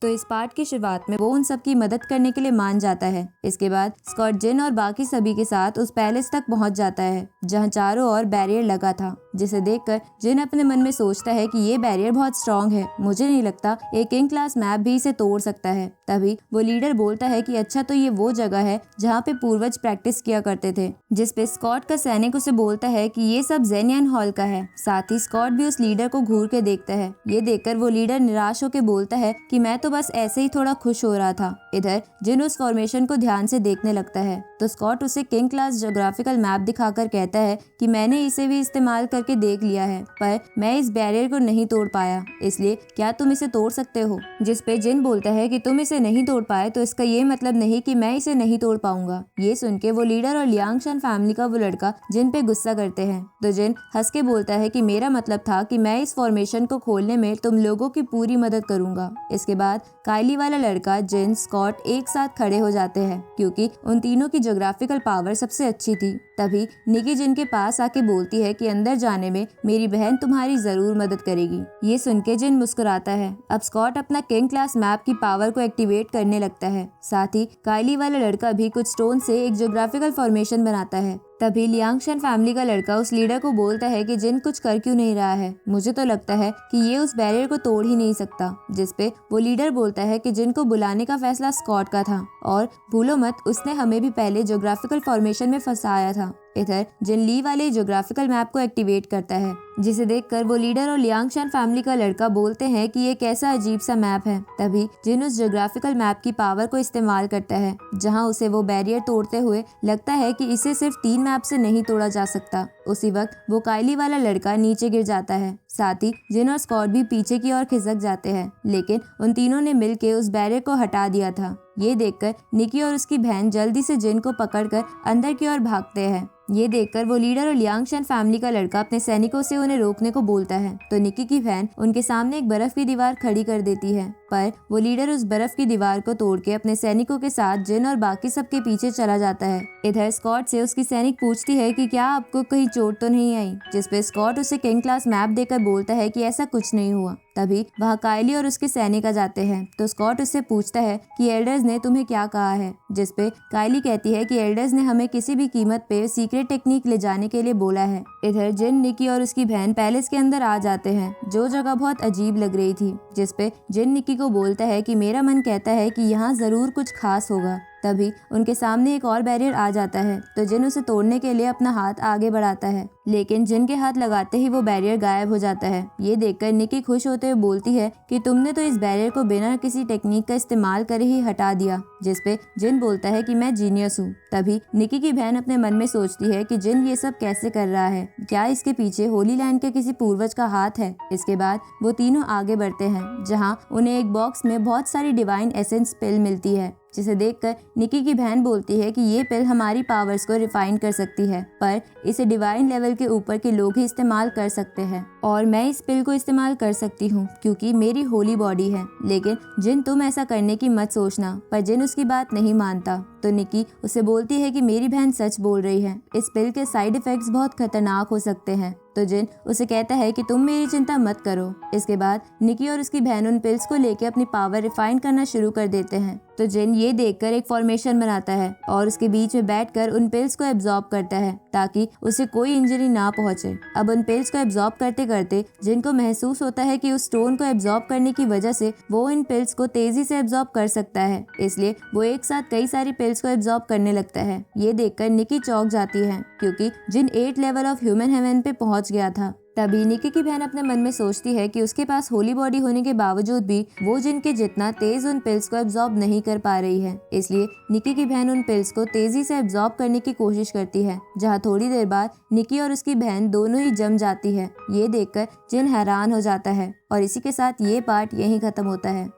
तो इस पार्ट की शुरुआत में वो उन सब की मदद करने के लिए मान जाता है। इसके बाद स्कॉट जिन और बाकी सभी के साथ उस पैलेस तक पहुंच जाता है जहां चारों ओर बैरियर लगा था, जिसे देखकर जिन अपने मन में सोचता है कि ये बैरियर बहुत स्ट्रॉन्ग है, मुझे नहीं लगता एक किंग क्लास मैप भी इसे तोड़ सकता है। तभी वो लीडर बोलता है कि अच्छा, तो ये वो जगह है जहाँ पे पूर्वज प्रैक्टिस किया करते थे, जिसपे स्कॉट का सैनिक उसे बोलता है कि ये सब जेनियन हॉल का है। साथ ही स्कॉट भी उस लीडर को घूर के देखता है। ये देखकर वो लीडर निराश होकर बोलता है कि मैं तो बस ऐसे ही थोड़ा खुश हो रहा था। इधर जिन उस फॉर्मेशन को ध्यान से देखने लगता है तो स्कॉट उसे किंग क्लास ज्योग्राफिकल मैप दिखाकर कहता है कि मैंने इसे भी इस्तेमाल करके देख लिया है, पर मैं इस बैरियर को नहीं तोड़ पाया, इसलिए क्या तुम इसे तोड़ सकते हो? जिसपे जिन बोलता है कि तुम इसे नहीं तोड़ पाए तो इसका ये मतलब नहीं कि मैं इसे नहीं तोड़ पाऊंगा। ये सुन के वो लीडर और लियांगशान फैमिली का वो लड़का जिन पे गुस्सा करते हैं, तो जिन हंस के बोलता है कि मेरा मतलब था कि मैं इस फॉर्मेशन को खोलने में तुम लोगों की पूरी मदद करूंगा। इसके बाद काइली वाला लड़का, जिन, स्कॉट एक साथ खड़े हो जाते हैं क्योंकि उन तीनों की ज्योग्राफिकल पावर सबसे अच्छी थी। तभी निकी जिन के पास आके बोलती है कि अंदर जाने में मेरी बहन तुम्हारी जरूर मदद करेगी। ये सुन के जिन मुस्कुराता है। अब स्कॉट अपना किंग क्लास मैप की पावर को एक्टिवेट करने लगता है। साथ ही काइली वाला लड़का भी कुछ स्टोन से एक ज्योग्राफिकल फॉर्मेशन बनाता है। तभी लियांगशान फैमिली का लड़का उस लीडर को बोलता है कि जिन कुछ कर क्यों नहीं रहा है, मुझे तो लगता है कि ये उस बैरियर को तोड़ ही नहीं सकता। जिसपे वो लीडर बोलता है कि जिन को बुलाने का फैसला स्कॉट का था और भूलो मत, उसने हमें भी पहले ज्योग्राफिकल फॉर्मेशन में फंसाया था। इधर जिन ली वाले ज्योग्राफिकल मैप को एक्टिवेट करता है, जिसे देखकर वो लीडर और लियांगशान फैमिली का लड़का बोलते हैं कि ये कैसा अजीब सा मैप है। तभी जिन उस ज्योग्राफिकल मैप की पावर को इस्तेमाल करता है, जहां उसे वो बैरियर तोड़ते हुए लगता है कि इसे सिर्फ 3 मैप से नहीं तोड़ा जा सकता। उसी वक्त वो काइली वाला लड़का नीचे गिर जाता है। साथ ही जिन और स्कॉट भी पीछे की ओर खिसक जाते हैं, लेकिन उन तीनों ने मिलकर उस बैरियर को हटा दिया था। ये देखकर निकी और उसकी बहन जल्दी से जिन को पकड़कर अंदर की ओर भागते हैं। ये देखकर वो लीडर और लियांगशान फैमिली का लड़का अपने सैनिकों से उन्हें रोकने को बोलता है, तो निकी की बहन उनके सामने एक बर्फ की दीवार खड़ी कर देती है, पर वो लीडर उस बर्फ की दीवार को तोड़ के अपने सैनिकों के साथ जिन और बाकी सबके पीछे चला जाता है। इधर स्कॉट से उसकी सैनिक पूछती है कि क्या आपको कहीं चोट तो नहीं आई, जिसपे स्कॉट उसे किंग क्लास मैप देकर बोलता है कि ऐसा कुछ नहीं हुआ। तभी वहाँ काइली और उसके सैनिक आ जाते हैं, तो स्कॉट उससे पूछता है कि एल्डर्स ने तुम्हें क्या कहा है, जिसपे काइली कहती है कि एल्डर्स ने हमें किसी भी कीमत पे सीक्रेट टेक्निक ले जाने के लिए बोला है। इधर जिन, निकी और उसकी बहन पैलेस के अंदर आ जाते हैं, जो जगह बहुत अजीब लग रही थी, जिसपे जिन निकी को बोलता है कि मेरा मन कहता है कि यहाँ जरूर कुछ खास होगा। तभी उनके सामने एक और बैरियर आ जाता है, तो जिन उसे तोड़ने के लिए अपना हाथ आगे बढ़ाता है, लेकिन जिन के हाथ लगाते ही वो बैरियर गायब हो जाता है। ये देखकर निकी खुश होते हुए बोलती है कि तुमने तो इस बैरियर को बिना किसी टेक्निक का इस्तेमाल करे ही हटा दिया, जिसपे जिन बोलता है कि मैं जीनियस हूँ। तभी निकी की बहन अपने मन में सोचती है कि जिन ये सब कैसे कर रहा है, क्या इसके पीछे होली लैंड के किसी पूर्वज का हाथ है। इसके बाद वो तीनों आगे बढ़ते हैं, जहाँ उन्हें एक बॉक्स में बहुत सारी डिवाइन एसेंस पिल मिलती है, जिसे देखकर निकी की बहन बोलती है कि ये पिल हमारी पावर्स को रिफाइन कर सकती है, पर इसे डिवाइन लेवल के ऊपर के लोग ही इस्तेमाल कर सकते हैं, और मैं इस पिल को इस्तेमाल कर सकती हूँ क्योंकि मेरी होली बॉडी है। लेकिन जिन, तुम ऐसा करने की मत सोचना। पर जिन उसकी बात नहीं मानता, तो निकी उसे बोलती है कि मेरी बहन सच बोल रही है, इस पिल के साइड इफेक्ट्स बहुत खतरनाक हो सकते हैं। तो जिन उसे कहता है कि तुम मेरी चिंता मत करो। इसके बाद निकी और उसकी बहन उन पिल्स को लेकर अपनी पावर रिफाइन करना शुरू कर देते हैं। तो जिन ये देखकर एक फॉर्मेशन बनाता है और उसके बीच में बैठकर उन पिल्स को एब्जॉर्ब करता है ताकि उसे कोई इंजरी ना पहुंचे। अब उन पिल्स को एब्जॉर्ब करते करते जिन को महसूस होता है कि उस स्टोन को एब्जॉर्ब करने की वजह से वो इन पिल्स को तेजी से एब्जॉर्ब कर सकता है, इसलिए वो एक साथ कई सारी पिल्स को एब्जॉर्ब करने लगता है। ये देखकर निकी चौंक जाती है क्योंकि जिन 8 लेवल ऑफ ह्यूमन हेवन पे पहुंच गया था। तभी निकी की बहन अपने मन में सोचती है कि उसके पास होली बॉडी होने के बावजूद भी वो जिन के जितना तेज उन पिल्स को एब्जॉर्ब नहीं कर पा रही है, इसलिए निकी की बहन उन पिल्स को तेजी से एब्जॉर्ब करने की कोशिश करती है, जहां थोड़ी देर बाद निकी और उसकी बहन दोनों ही जम जाती है। ये देखकर जिन हैरान हो जाता है और इसी के साथ ये पार्ट यहीं खत्म होता है।